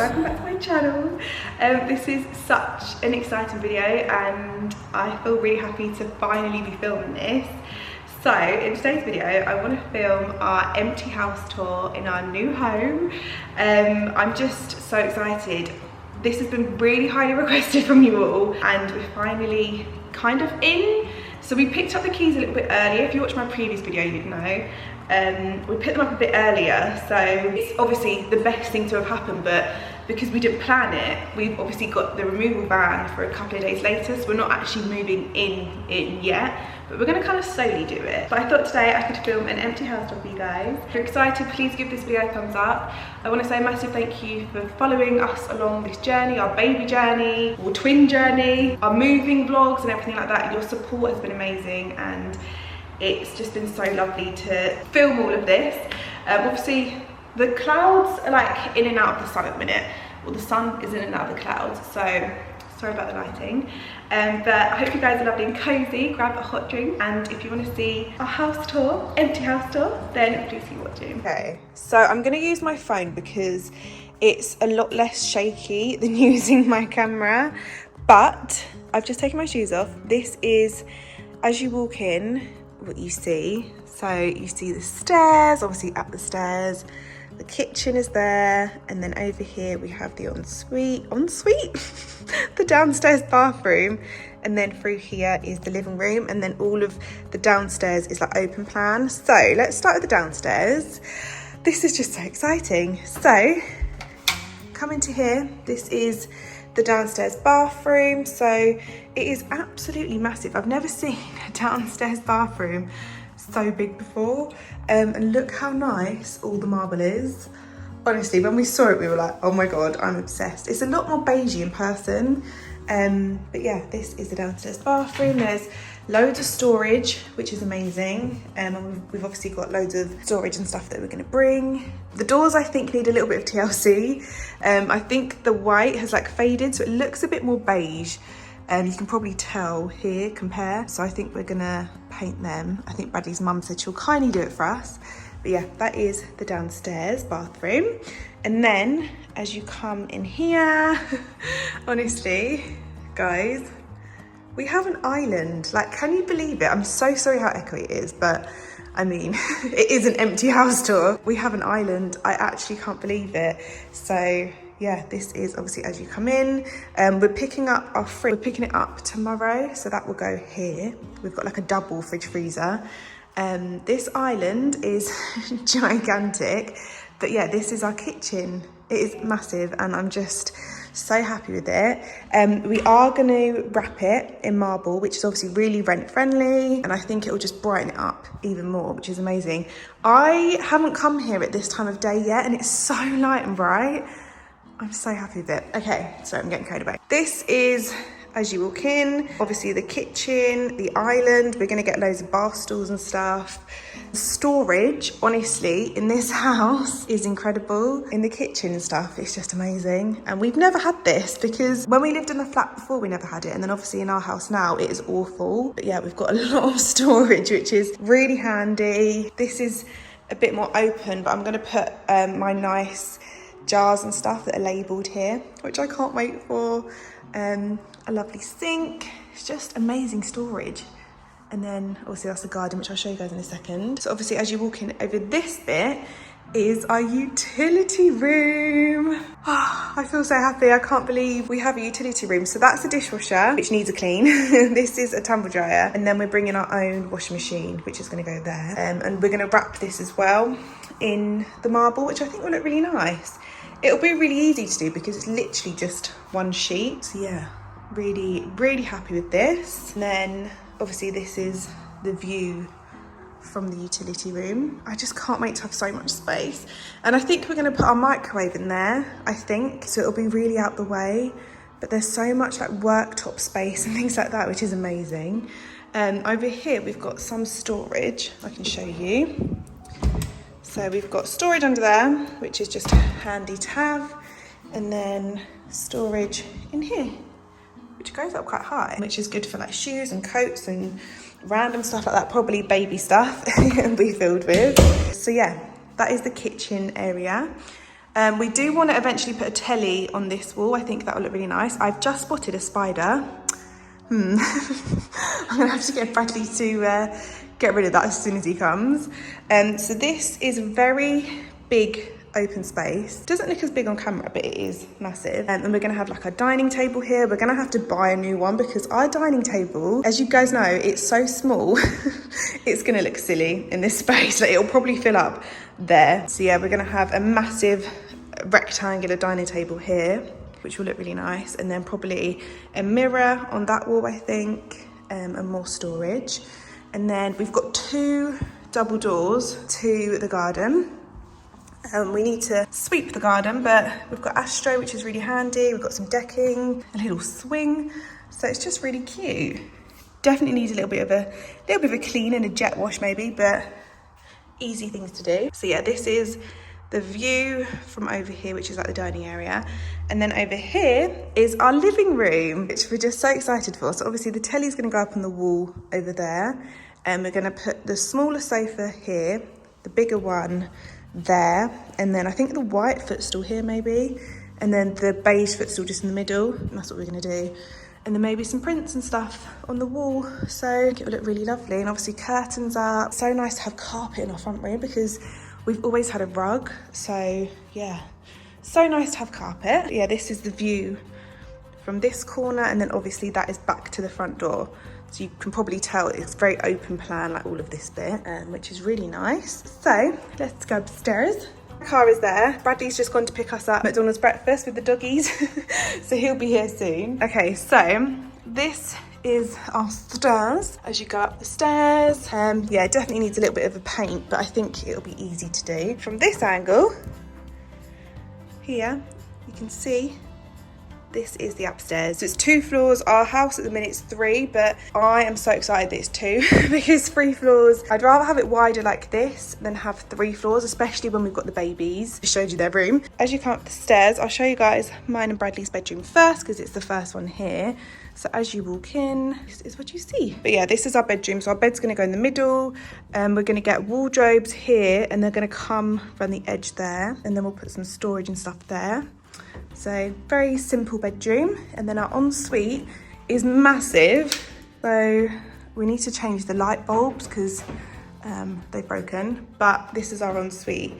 welcome back to my channel. This is such an exciting video and I feel really happy to finally be filming this. So in today's video I want to film our empty house tour in our new home. I'm just so excited. This has been really highly requested from you all and we're finally kind of in. So we picked up the keys a little bit earlier. If you watched my previous video you'd know. We picked them up a bit earlier, so it's obviously the best thing to have happened, but because we didn't plan it, we've obviously got the removal van for a couple of days later, so we're not actually moving in yet, but we're going to kind of slowly do it. But I thought today I could film an empty house tour for you guys. If you're excited, please give this video a thumbs up. I want to say a massive thank you for following us along this journey, our baby journey, or twin journey, our moving vlogs and everything like that. Your support has been amazing and it's just been so lovely to film all of this. Obviously the clouds are like in and out of the sun at the minute, or the sun is in and out of the clouds, so sorry about the lighting. But I hope you guys are lovely and cozy. Grab a hot drink, and if you want to see our house tour, empty house tour, then please keep watching. Okay, so I'm going to use my phone because it's a lot less shaky than using my camera, but I've just taken my shoes off. This is, as you walk in, what you see. So you see the stairs, obviously up the stairs, the kitchen is there, and then over here we have the ensuite the downstairs bathroom, and then through here is the living room, and then all of the downstairs is like open plan. So let's start with the downstairs. This is just so exciting. So come into here, this is the downstairs bathroom. So it is absolutely massive. I've never seen a downstairs bathroom so big before, and look how nice all the marble is. Honestly, when we saw it we were like, oh my god, I'm obsessed. It's a lot more beigey in person, but yeah, this is the downstairs bathroom. There's loads of storage, which is amazing, and we've obviously got loads of storage and stuff that we're going to bring. The doors I think need a little bit of TLC. I think the white has like faded, so it looks a bit more beige. You can probably tell here, compare. So I think we're gonna paint them. I think Bradley's mum said she'll kindly do it for us. But yeah, that is the downstairs bathroom. And then as you come in here, honestly, guys, we have an island. Like, can you believe it? I'm so sorry how echoey it is, but I mean, it is an empty house tour. We have an island. I actually can't believe it. So yeah, this is obviously as you come in. We're picking up our fridge. We're picking it up tomorrow, so that will go here. We've got like a double fridge freezer. This island is gigantic, but yeah, this is our kitchen. It is massive and I'm just so happy with it. We are going to wrap it in marble, which is obviously really rent friendly, and I think it will just brighten it up even more, which is amazing. I haven't come here at this time of day yet and it's so light and bright. I'm so happy with it. Okay, so I'm getting carried away. This is, as you walk in, obviously the kitchen, the island. We're gonna get loads of bar stools and stuff. Storage, honestly, in this house is incredible. In the kitchen and stuff, it's just amazing. And we've never had this because when we lived in the flat before, we never had it. And then obviously in our house now, it is awful. But yeah, we've got a lot of storage, which is really handy. This is a bit more open, but I'm gonna put my nice jars and stuff that are labelled here, which I can't wait for. A lovely sink. It's just amazing storage. And then obviously that's the garden, which I'll show you guys in a second. So obviously as you walk in over this bit is our utility room. Oh, I feel so happy. I can't believe we have a utility room. So that's a dishwasher, which needs a clean. This is a tumble dryer. And then we're bringing our own washing machine, which is going to go there. And we're going to wrap this as well in the marble, which I think will look really nice. It'll be really easy to do because it's literally just one sheet. So yeah, really, really happy with this. And then obviously this is the view from the utility room. I just can't wait to have so much space. And I think we're gonna put our microwave in there, I think. So it'll be really out the way, but there's so much like worktop space and things like that, which is amazing. Over here, we've got some storage I can show you. So we've got storage under there, which is just handy to have. And then storage in here, which goes up quite high, which is good for like shoes and coats and random stuff like that, probably baby stuff and be filled with. So yeah, that is the kitchen area. We do want to eventually put a telly on this wall. I think that will look really nice. I've just spotted a spider. I'm gonna have to get Bradley to get rid of that as soon as he comes. So this is a very big open space. Doesn't look as big on camera, but it is massive. And we're gonna have like a dining table here. We're gonna have to buy a new one because our dining table, as you guys know, it's so small. It's gonna look silly in this space. Like, it'll probably fill up there. So yeah, we're gonna have a massive rectangular dining table here, which will look really nice. And then probably a mirror on that wall, I think, and more storage. And then we've got 2 double doors to the garden. We need to sweep the garden, but we've got Astro, which is really handy. We've got some decking, a little swing, so it's just really cute. Definitely needs a little bit of a clean and a jet wash maybe, but easy things to do. So yeah, this is the view from over here, which is like the dining area, and then over here is our living room, which we're just so excited for. So obviously the telly's going to go up on the wall over there, and we're going to put the smaller sofa here, the bigger one there, and then I think the white footstool here maybe, and then the beige footstool just in the middle, and that's what we're going to do. And then maybe some prints and stuff on the wall, so I think it will look really lovely. And obviously curtains up. So nice to have carpet in our front room because we've always had a rug, so yeah, so nice to have carpet. Yeah, this is the view from this corner, and then obviously that is back to the front door. So you can probably tell it's very open plan, like all of this bit, which is really nice. So let's go upstairs. The car is there. Bradley's just gone to pick us up McDonald's breakfast with the doggies. So he'll be here soon. Okay, so this is our stairs as you go up the stairs. Yeah, it definitely needs a little bit of a paint, but I think it'll be easy to do. From this angle, here, you can see this is the upstairs. So it's 2 floors. Our house at the minute is 3, but I am so excited that it's 2 because 3 floors, I'd rather have it wider like this than have 3 floors, especially when we've got the babies. I showed you their room. As you come up the stairs, I'll show you guys mine and Bradley's bedroom first because it's the first one here. So as you walk in, this is what you see. But yeah, this is our bedroom. So our bed's gonna go in the middle. We're gonna get wardrobes here, and they're gonna come around the edge there. And then we'll put some storage and stuff there. So very simple bedroom. And then our ensuite is massive. So we need to change the light bulbs because they've broken. But this is our ensuite.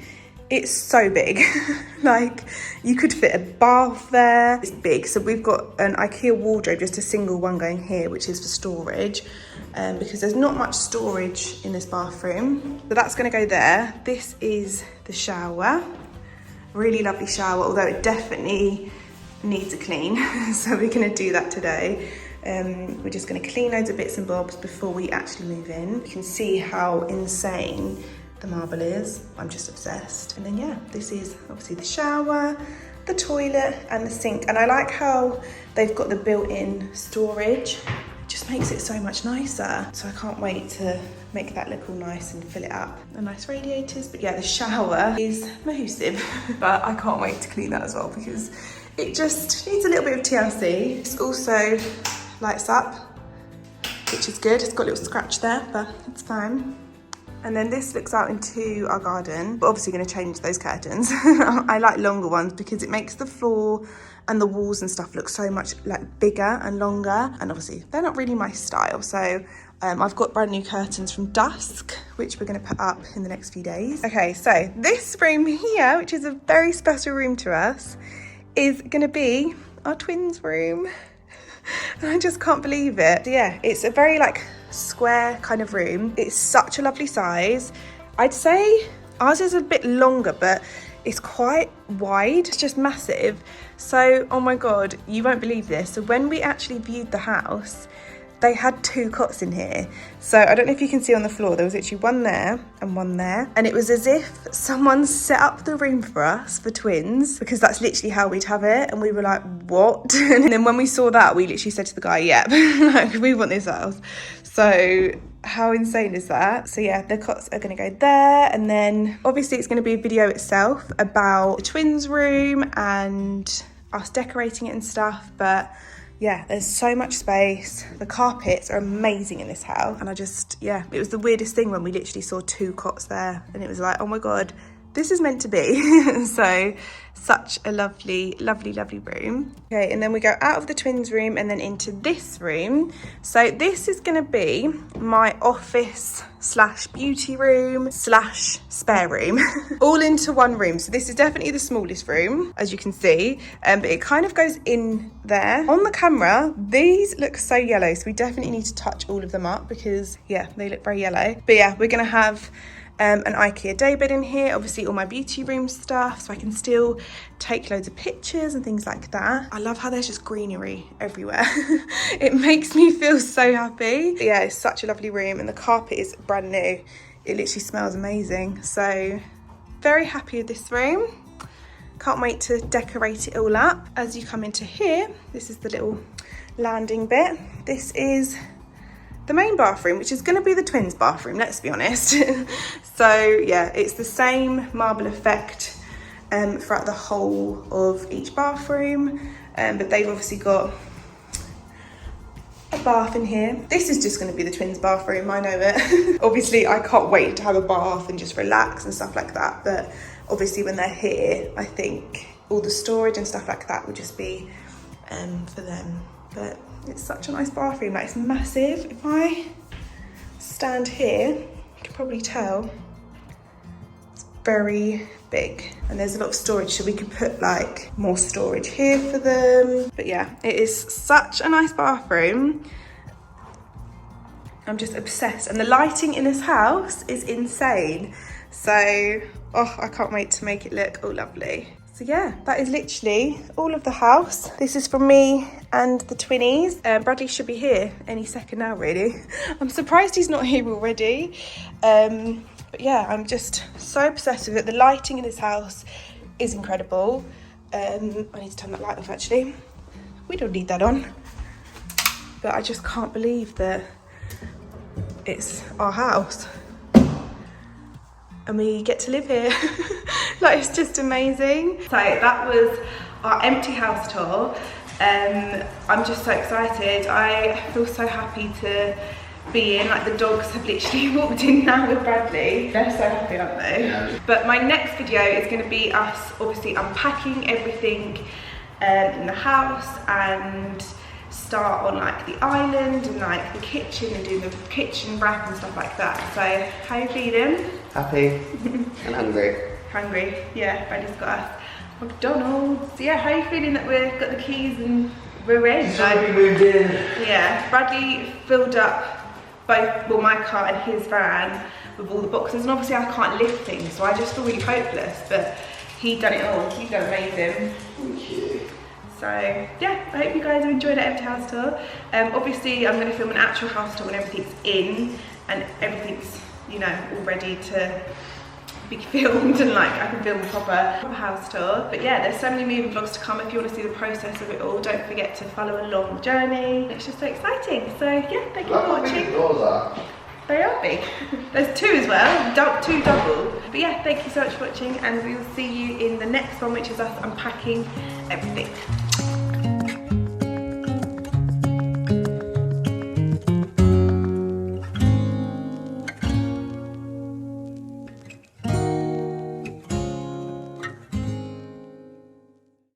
It's so big. Like, you could fit a bath there. It's big. So we've got an IKEA wardrobe, just a single one going here, which is for storage, because there's not much storage in this bathroom. So that's gonna go there. This is the shower. Really lovely shower, although it definitely needs a clean. So we're gonna do that today. We're just gonna clean loads of bits and bobs before we actually move in. You can see how insane the marble is. I'm just obsessed. And then yeah, this is obviously the shower, the toilet and the sink. And I like how they've got the built-in storage. It just makes it so much nicer. So I can't wait to make that look all nice and fill it up. The nice radiators, but yeah, the shower is massive. But I can't wait to clean that as well because it just needs a little bit of TLC. This also lights up, which is good. It's got a little scratch there, but it's fine. And then this looks out into our garden. We're obviously going to change those curtains. I like longer ones because it makes the floor and the walls and stuff look so much like bigger and longer. And obviously they're not really my style. So I've got brand new curtains from Dusk, which we're going to put up in the next few days. Okay, so this room here, which is a very special room to us, is going to be our twins' room. And I just can't believe it. So yeah, it's a very like square kind of room. It's such a lovely size. I'd say ours is a bit longer, but it's quite wide. It's just massive. So, oh my God, you won't believe this. So when we actually viewed the house, they had 2 cots in here. So I don't know if you can see on the floor, there was actually one there and one there. And it was as if someone set up the room for us for twins, because that's literally how we'd have it. And we were like, what? And then when we saw that, we literally said to the guy, yep, like, we want this house. So how insane is that? So yeah, the cots are gonna go there. And then obviously it's gonna be a video itself about the twins room and us decorating it and stuff. But yeah, there's so much space. The carpets are amazing in this house. And I just, yeah, it was the weirdest thing when we literally saw 2 cots there. And it was like, oh my God, this is meant to be. So such a lovely, lovely, lovely room. Okay, and then we go out of the twins room and then into this room. So this is gonna be my office slash beauty room slash spare room, all into one room. So this is definitely the smallest room, as you can see, but it kind of goes in there. On the camera, these look so yellow, so we definitely need to touch all of them up because, yeah, they look very yellow. But yeah, we're gonna have an IKEA daybed in here, obviously all my beauty room stuff, so I can still take loads of pictures and things like that. I love how there's just greenery everywhere. It makes me feel so happy. But yeah, it's such a lovely room and the carpet is brand new. It literally smells amazing. So very happy with this room. Can't wait to decorate it all up. As you come into here, this is the little landing bit. This is the main bathroom, which is going to be the twins' bathroom, let's be honest. So yeah, it's the same marble effect throughout the whole of each bathroom, but they've obviously got a bath in here. This is just going to be the twins' bathroom, I know it. Obviously I can't wait to have a bath and just relax and stuff like that, but obviously when they're here, I think all the storage and stuff like that will just be for them. But it's such a nice bathroom, like it's massive. If I stand here, you can probably tell it's very big and there's a lot of storage, so we could put like more storage here for them. But yeah, it is such a nice bathroom. I'm just obsessed, and the lighting in this house is insane. So, oh, I can't wait to make it look all lovely. So yeah, that is literally all of the house. This is from me and the twinnies. Bradley should be here any second now, really. I'm surprised he's not here already. But yeah, I'm just so obsessed with it. The lighting in this house is incredible. I need to turn that light off actually. We don't need that on. But I just can't believe that it's our house and we get to live here. Like, it's just amazing. So that was our empty house tour. I'm just so excited. I feel so happy to be in. Like, the dogs have literally walked in now with Bradley. They're so happy, aren't they? Yeah. But my next video is going to be us obviously unpacking everything in the house and start on like the island and like the kitchen and doing the kitchen wrap and stuff like that. So how are you feeling? Happy and hungry. Hungry, yeah. Bradley's got us McDonald's. So yeah, how are you feeling that we've got the keys and we're in? So we moved in. Yeah, Bradley filled up both, well, my car and his van with all the boxes, and obviously I can't lift things, so I just feel really hopeless, but he done it all. He's done amazing. Thank you. So yeah, I hope you guys have enjoyed our empty house tour. Obviously I'm going to film an actual house tour when everything's in and everything's, you know, all ready to be filmed and like I can film a proper house tour. But yeah, there's so many moving vlogs to come. If you want to see the process of it all, don't forget to follow along the journey. It's just so exciting. So yeah, thank you for watching. How big the doors are. They are big. There's two as well, two double. But yeah, thank you so much for watching, and we will see you in the next one, which is us unpacking everything.